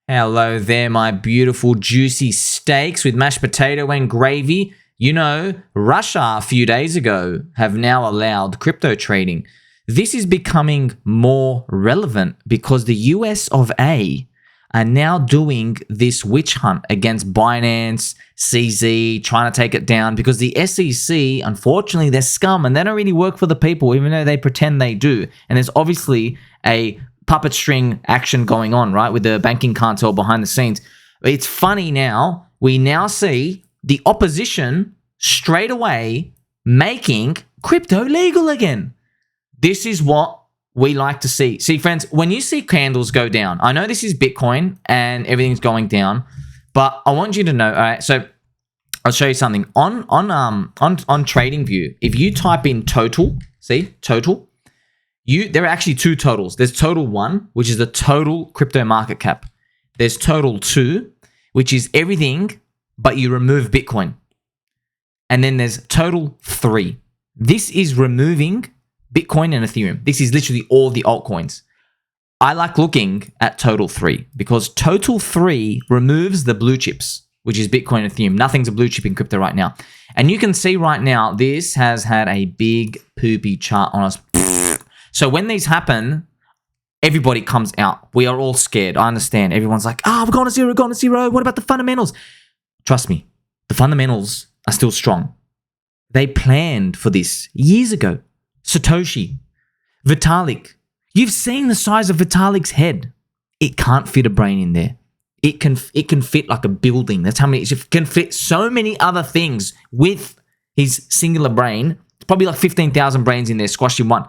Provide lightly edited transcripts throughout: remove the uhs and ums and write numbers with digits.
Hello there, my beautiful juicy steaks with mashed potato and gravy. You know, Russia a few days ago have now allowed crypto trading. This is becoming more relevant because the US of A are now doing this witch hunt against Binance, CZ, trying to take it down because the SEC, unfortunately, they're scum and they don't really work for the people, even though they pretend they do. And there's obviously a puppet string action going on, right, with the banking cartel behind the scenes. It's funny now, we now see the opposition straight away making crypto legal again. This is what we like to see. See, friends, when you see candles go down, I know this is Bitcoin and everything's going down, but I want you to know, all right, so I'll show you something. On TradingView, if you type in total, see, total, there are actually two totals. There's total 1, which is the total crypto market cap. There's total 2, which is everything, but you remove Bitcoin. And then there's total 3. This is removing Bitcoin and Ethereum. This is literally all the altcoins. I like looking at total 3 because total 3 removes the blue chips, which is Bitcoin and Ethereum. Nothing's a blue chip in crypto right now. And you can see right now, this has had a big poopy chart on us. So when these happen, everybody comes out. We are all scared. I understand. Everyone's like, we're going to zero, we're going to zero. What about the fundamentals? Trust me, the fundamentals are still strong. They planned for this years ago. Satoshi, Vitalik. You've seen the size of Vitalik's head. It can't fit a brain in there. It can fit like a building. That's how many. It can fit so many other things with his singular brain. It's probably like 15,000 brains in there squashed in one.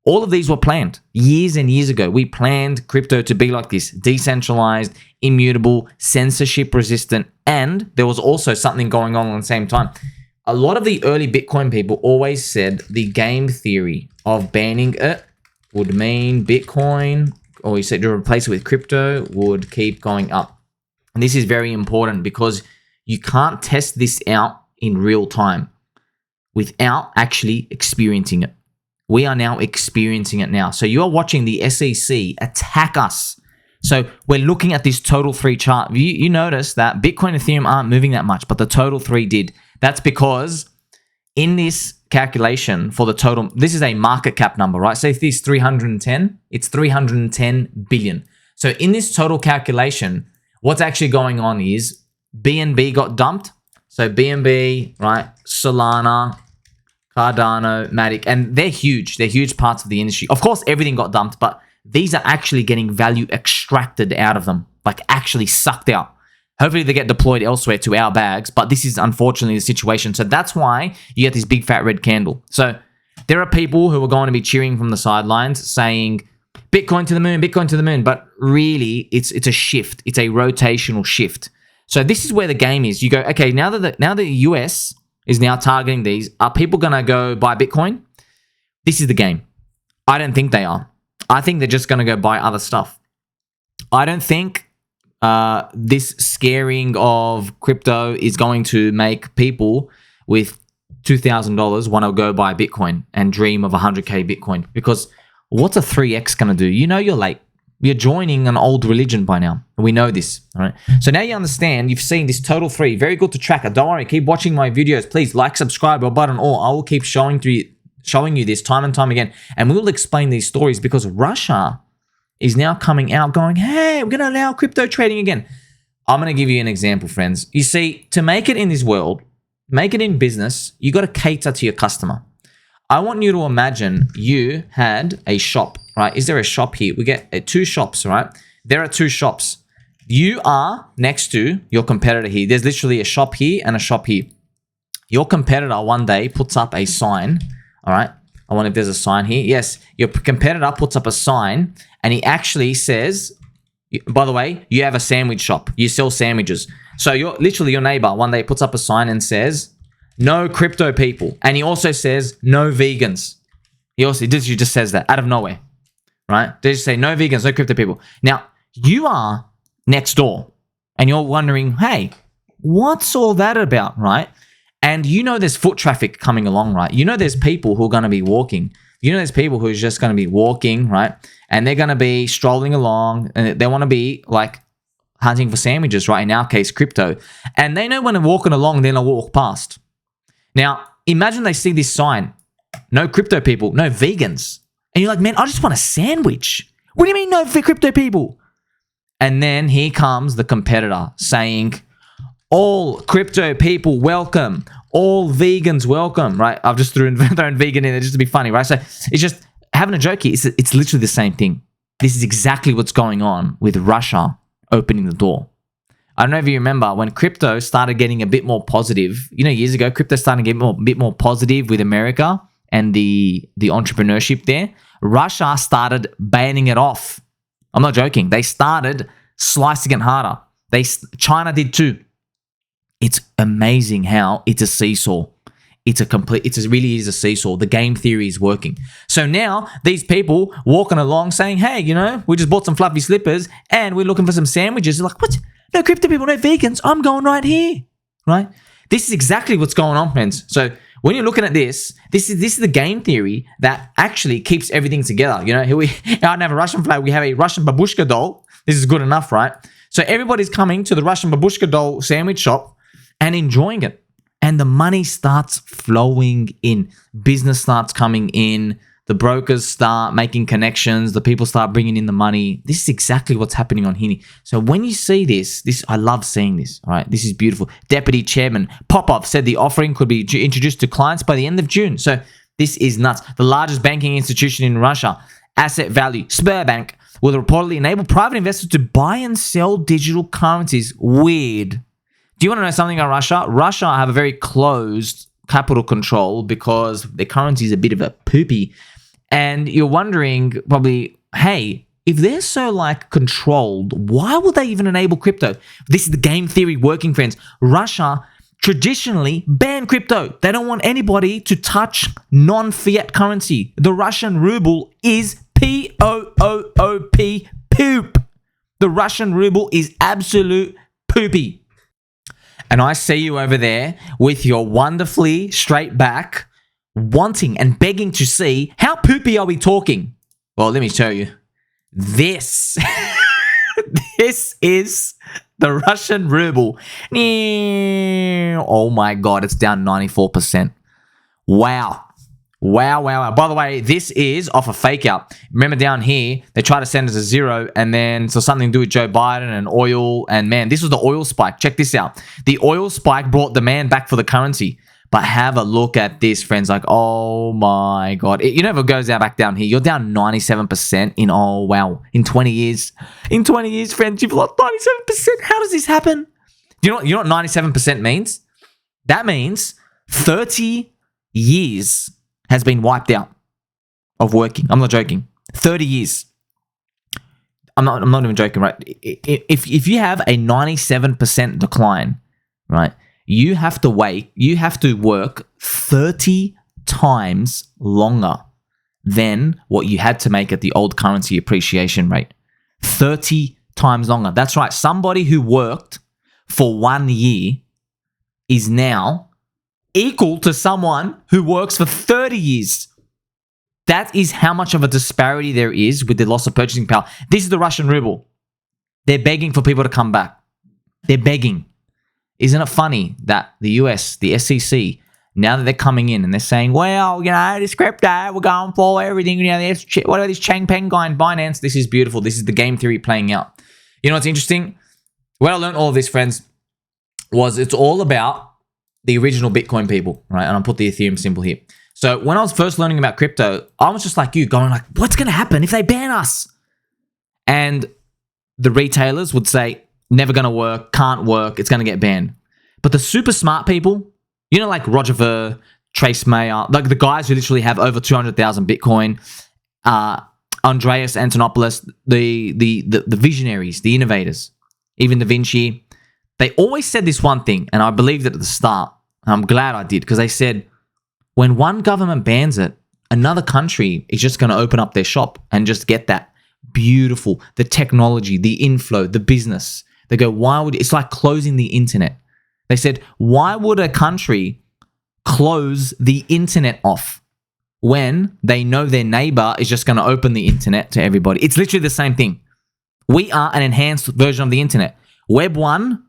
All of these were planned years and years ago. We planned crypto to be like this, decentralized, immutable, censorship resistant, and there was also something going on at the same time. A lot of the early Bitcoin people always said the game theory of banning it would mean Bitcoin, or you said to replace it with crypto, would keep going up. And this is very important because you can't test this out in real time without actually experiencing it. We are now experiencing it now. So you are watching the SEC attack us. So we're looking at this total 3 chart. You notice that Bitcoin and Ethereum aren't moving that much, but the total 3 did. That's because in this calculation for the total, this is a market cap number, right? So if this is 310, it's 310 billion. So in this total calculation, what's actually going on is BNB got dumped. So BNB, right? Solana, Cardano, Matic, and they're huge. They're huge parts of the industry. Of course, everything got dumped, but these are actually getting value extracted out of them, like actually sucked out. Hopefully, they get deployed elsewhere to our bags, but this is unfortunately the situation. So that's why you get this big fat red candle. So there are people who are going to be cheering from the sidelines saying, Bitcoin to the moon, Bitcoin to the moon. But really, it's a shift. It's a rotational shift. So this is where the game is. You go, okay, now that the US is now targeting these. Are people going to go buy Bitcoin? This is the game. I don't think they are. I think they're just going to go buy other stuff. I don't think this scaring of crypto is going to make people with $2,000 want to go buy Bitcoin and dream of 100K Bitcoin. Because what's a 3X going to do? You know you're late. You're joining an old religion by now. We know this, all right? So now you understand, you've seen this total 3. Very good to track it. Don't worry, keep watching my videos. Please like, subscribe, or button, or I will keep showing you this time and time again. And we will explain these stories because Russia is now coming out going, hey, we're going to allow crypto trading again. I'm going to give you an example, friends. You see, to make it in this world, make it in business, you got to cater to your customer. I want you to imagine you had a shop, right? Is there a shop here? We get 2 shops, right? There are 2 shops. You are next to your competitor here. There's literally a shop here and a shop here. Your competitor one day puts up a sign, all right? I wonder if there's a sign here. Yes, your competitor puts up a sign and he actually says, by the way, you have a sandwich shop. You sell sandwiches. So your neighbor one day puts up a sign and says, no crypto people. And he also says, no vegans. He just says that out of nowhere, right? They just say, no vegans, no crypto people. Now, you are next door and you're wondering, hey, what's all that about, right? And you know there's foot traffic coming along, right? You know there's people who are going to be walking. You know there's people who are just going to be walking, right? And they're going to be strolling along and they want to be like hunting for sandwiches, right? In our case, crypto. And they know when they're walking along, then they'll walk past. Now, imagine they see this sign. No crypto people, no vegans. And you're like, man, I just want a sandwich. What do you mean no crypto people? And then here comes the competitor saying, all crypto people welcome. All vegans welcome, right? I've just thrown vegan in there just to be funny, right? So it's just having a joke here. It's literally the same thing. This is exactly what's going on with Russia opening the door. I don't know if you remember when crypto started getting a bit more positive. You know, years ago, crypto started to get a bit more positive with America and the entrepreneurship there. Russia started banning it off. I'm not joking. They started slicing it harder. China did too. It's amazing how it's a seesaw. It really is a seesaw. The game theory is working. So now these people walking along saying, hey, you know, we just bought some fluffy slippers and we're looking for some sandwiches. They're like, what? No crypto people, no vegans. I'm going right here, right? This is exactly what's going on, friends. So when you're looking at this is the game theory that actually keeps everything together. You know, here we don't have a Russian flag. We have a Russian babushka doll. This is good enough, right? So everybody's coming to the Russian babushka doll sandwich shop and enjoying it. And the money starts flowing in. Business starts coming in. The brokers start making connections. The people start bringing in the money. This is exactly what's happening on here. So when you see this, I love seeing this. All right, this is beautiful. Deputy Chairman Popov said the offering could be introduced to clients by the end of June. So this is nuts. The largest banking institution in Russia, Asset Value, Sberbank, will reportedly enable private investors to buy and sell digital currencies. Weird. Do you want to know something about Russia? Russia have a very closed capital control because their currency is a bit of a poopie. And you're wondering probably, hey, if they're so like controlled, why would they even enable crypto? This is the game theory working, friends. Russia traditionally ban crypto. They don't want anybody to touch non-fiat currency. The Russian ruble is P-O-O-O-P, poop. The Russian ruble is absolute poopy. And I see you over there with your wonderfully straight back, wanting and begging to see how poopy are we talking. Well, let me show you. This is the Russian ruble. Oh my God, it's down 94%. Wow. By the way, this is off a fake out. Remember down here, they try to send us a zero and then so something to do with Joe Biden and oil. And man, this was the oil spike. Check this out. The oil spike brought demand back for the currency. But have a look at this, friends. Like, oh my God. You know, if it goes back down here, you're down 97% in, oh wow, in 20 years. In 20 years, friends, you've lost 97%. How does this happen? You know what 97% means? That means 30 years has been wiped out of working. I'm not joking. 30 years. I'm not even joking, right? If you have a 97% decline, right, you have to work 30 times longer than what you had to make at the old currency appreciation rate. 30 times longer. That's right. Somebody who worked for 1 year is now equal to someone who works for 30 years. That is how much of a disparity there is with the loss of purchasing power. This is the Russian ruble. They're begging for people to come back. They're begging. Isn't it funny that the US, the SEC, now that they're coming in and they're saying, well, you know, this crypto, we're going for everything. You know, what about this Changpeng guy in Binance? This is beautiful. This is the game theory playing out. You know what's interesting? Where I learned all of this, friends, was it's all about the original Bitcoin people, right? And I'll put the Ethereum symbol here. So when I was first learning about crypto, I was just like you, going like, what's going to happen if they ban us? And the retailers would say, never going to work, can't work, it's going to get banned. But the super smart people, you know, like Roger Ver, Trace Mayer, like the guys who literally have over 200,000 Bitcoin, Andreas Antonopoulos, the visionaries, the innovators, even Da Vinci, they always said this one thing, and I believed it at the start. I'm glad I did, because they said, when one government bans it, another country is just going to open up their shop and just get that. Beautiful. The technology, the inflow, the business. They go, it's like closing the internet. They said, why would a country close the internet off when they know their neighbor is just going to open the internet to everybody? It's literally the same thing. We are an enhanced version of the internet. Web 1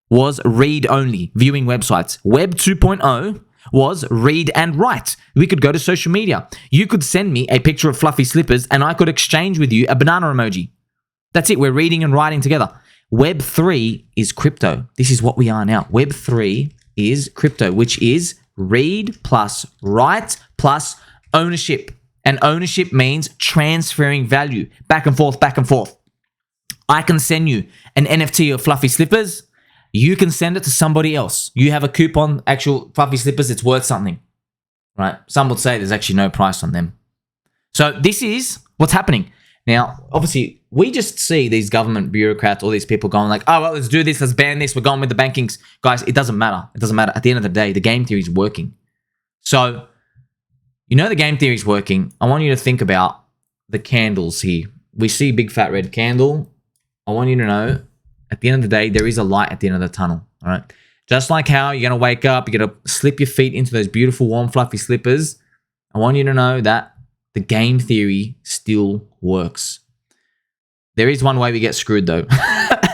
was read only, viewing websites. Web 2.0 was read and write. We could go to social media. You could send me a picture of fluffy slippers and I could exchange with you a banana emoji. That's it. We're reading and writing together. Web 3 is crypto. This is what we are now. Web 3 is crypto, which is read plus write plus ownership. And ownership means transferring value back and forth, back and forth. I can send you an NFT of fluffy slippers. You can send it to somebody else. You have a coupon, actual fluffy slippers, it's worth something, right? Some would say there's actually no price on them. So this is what's happening. Now, obviously, we just see these government bureaucrats, all these people going like, oh, well, let's do this, let's ban this, we're going with the bankings. Guys, it doesn't matter. It doesn't matter. At the end of the day, the game theory is working. So, you know the game theory is working. I want you to think about the candles here. We see big fat red candle. I want you to know, at the end of the day, there is a light at the end of the tunnel, all right? Just like how you're going to wake up, you're going to slip your feet into those beautiful, warm, fluffy slippers. I want you to know that the game theory still works. There is one way we get screwed, though,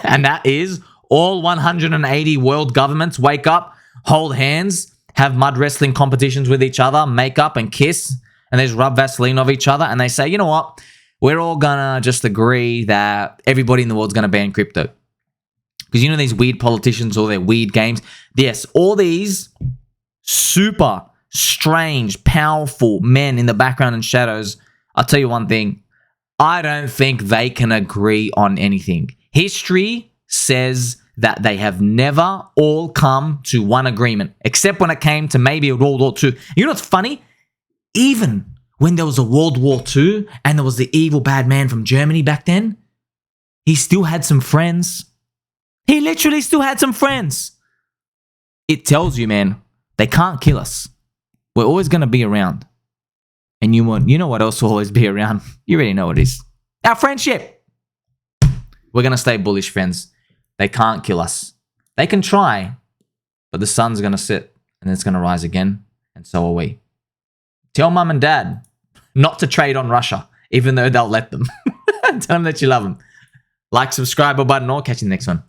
and that is all 180 world governments wake up, hold hands, have mud wrestling competitions with each other, make up and kiss, and they just rub Vaseline off each other, and they say, you know what? We're all going to just agree that everybody in the world's going to ban crypto. Because you know these weird politicians, all their weird games? Yes, all these super strange, powerful men in the background and shadows, I'll tell you one thing. I don't think they can agree on anything. History says that they have never all come to one agreement, except when it came to maybe a World War II. You know what's funny? Even when there was a World War II and there was the evil bad man from Germany back then, he still had some friends. He literally still had some friends. It tells you, man, they can't kill us. We're always going to be around. And you know what else will always be around? You already know what it is. Our friendship. We're going to stay bullish, friends. They can't kill us. They can try, but the sun's going to set and it's going to rise again, and so are we. Tell mum and dad not to trade on Russia, even though they'll let them. Tell them that you love them. Like, subscribe, or button, or catch you in the next one.